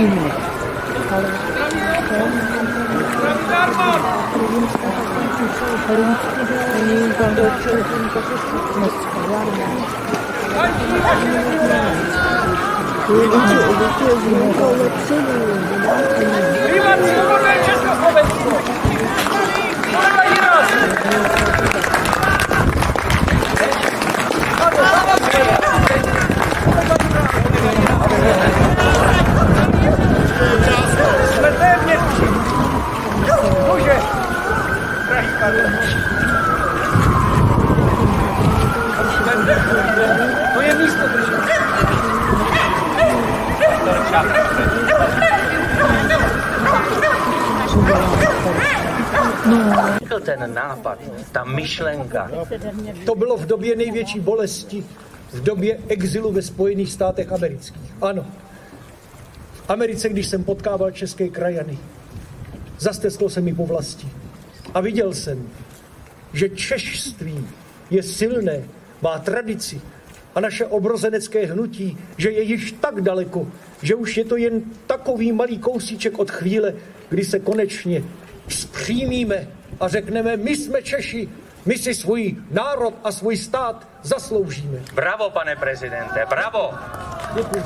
jiný. Ale to je místo držet. Byl ten nápad, ta myšlenka. To bylo v době největší bolesti, v době exilu ve Spojených státech amerických. Ano. V Americe, když jsem potkával české krajany, zastesklo se mi po vlasti. A viděl jsem, že češství je silné, má tradici a naše obrozenecké hnutí, že je již tak daleko, že už je to jen takový malý kousíček od chvíle, kdy se konečně vzpřímíme a řekneme, my jsme Češi, my si svůj národ a svůj stát zasloužíme. Bravo, pane prezidente, bravo! Děkuji.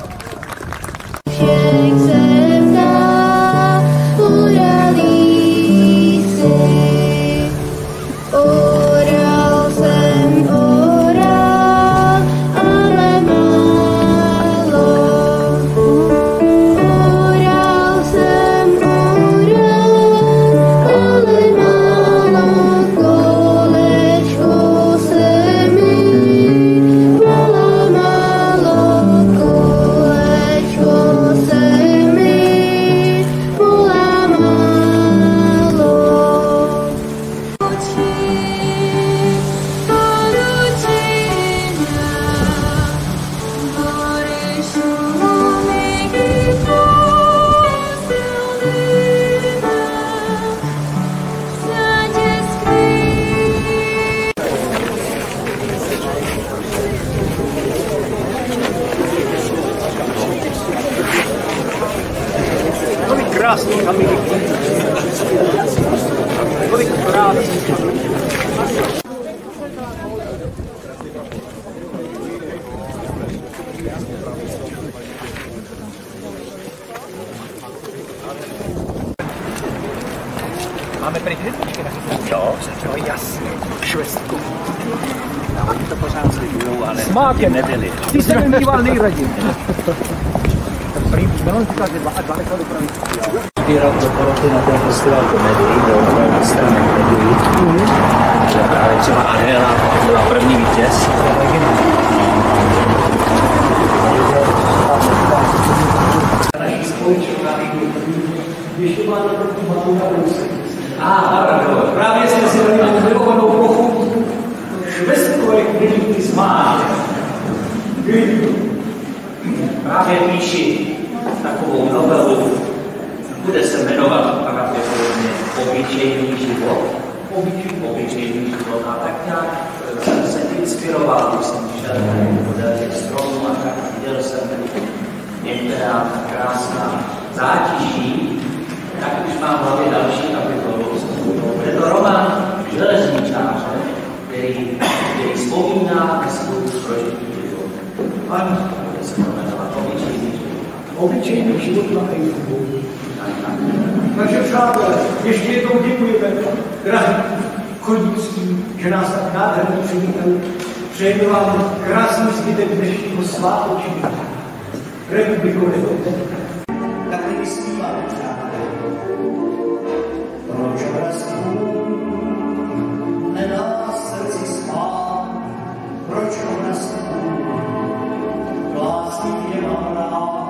Krásný kamínek. Kolik krásný. Máme prezidentky nachystané? Jo, No jasně, švestku. a oni to pořád slibujou, ale Smákem. nebyli. Ty se nemýval nejraději. Prý Milan říkal, že 22 dopraví. 4 rok do poroty na ten festival komedii, do opravdu strany komedii. Že právě třeba Adéla byla první vítěz. Naší společnosti ještě má takový matura Rousek. Právě jsme si dali motivovanou plochu švestkové knihy z Máře. Právě píši takovou novelu, bude se jmenovat pravděpodobně Obyčejný život. Obyčejný život. A tak nějak jsem se inspiroval, když jsem šel podél těch stromů a tak viděl jsem některá krásná zátiší, tak už mám v hlavě další kapitolu. Je to román Železničáře, který vzpomíná na svůj prožitý život. Ano, bude se to jmenovat Obyčejný život. Obyčejný život na Eiffelu. Takže přátelé, ještě jednou děkujeme, drahí chodící, že nás tak nádherně přivítali. Přejeme vám krásný zbytek dnešního svátoční. Republikou nebude. Tak nevysmíváme, přátelé. Proč obrazků nedá srdci spát? Proč obrazků lásky je mám rád?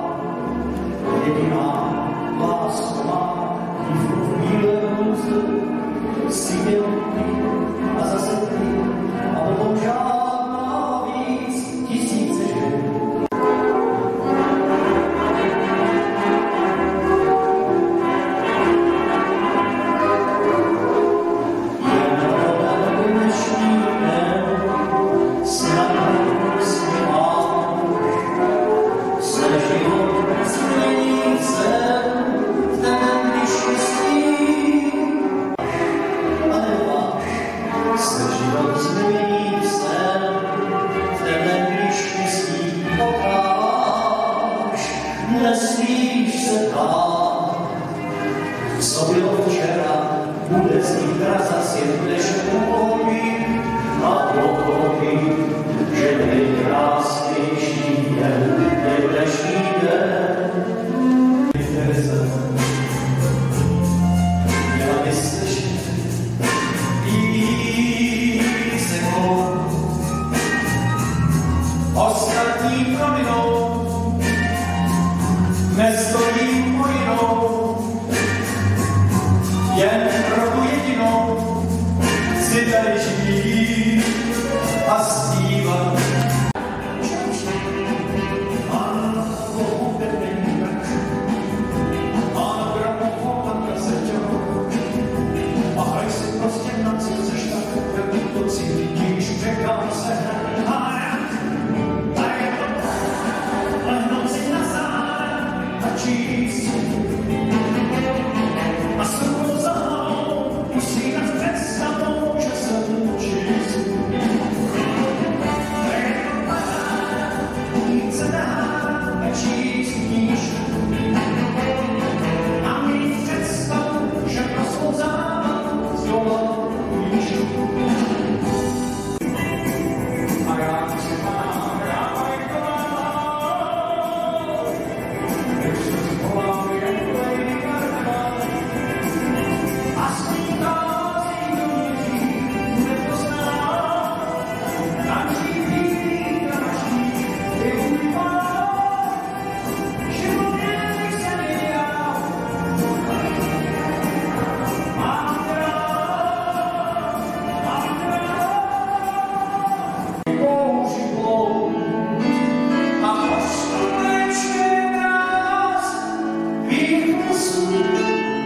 Jediná láska má dívku v bílém hůze, si byl ty a zase ty a potom žádná víc tisíce žen. Se život změní se zas jen budeš uvolnit a pochopit, že nejkrásnější den je dnešní den. Měla by slyšet písenou, ostatní prominou, nestojím pojinou, jen pro tu jedinou si tady žít a zpívat.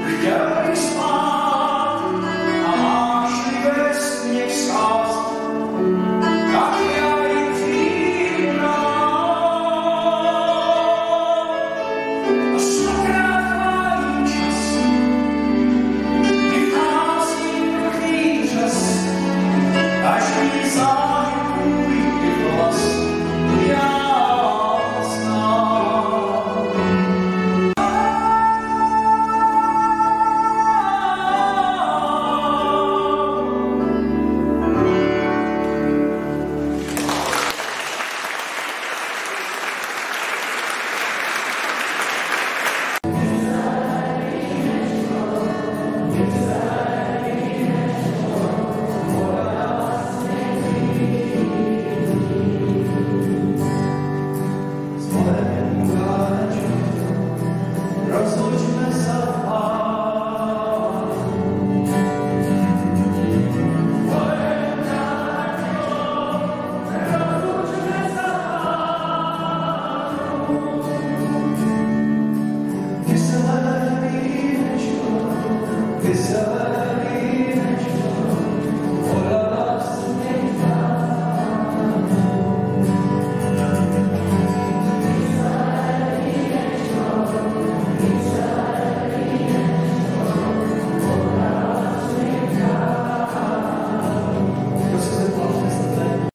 Chtěl bych spát.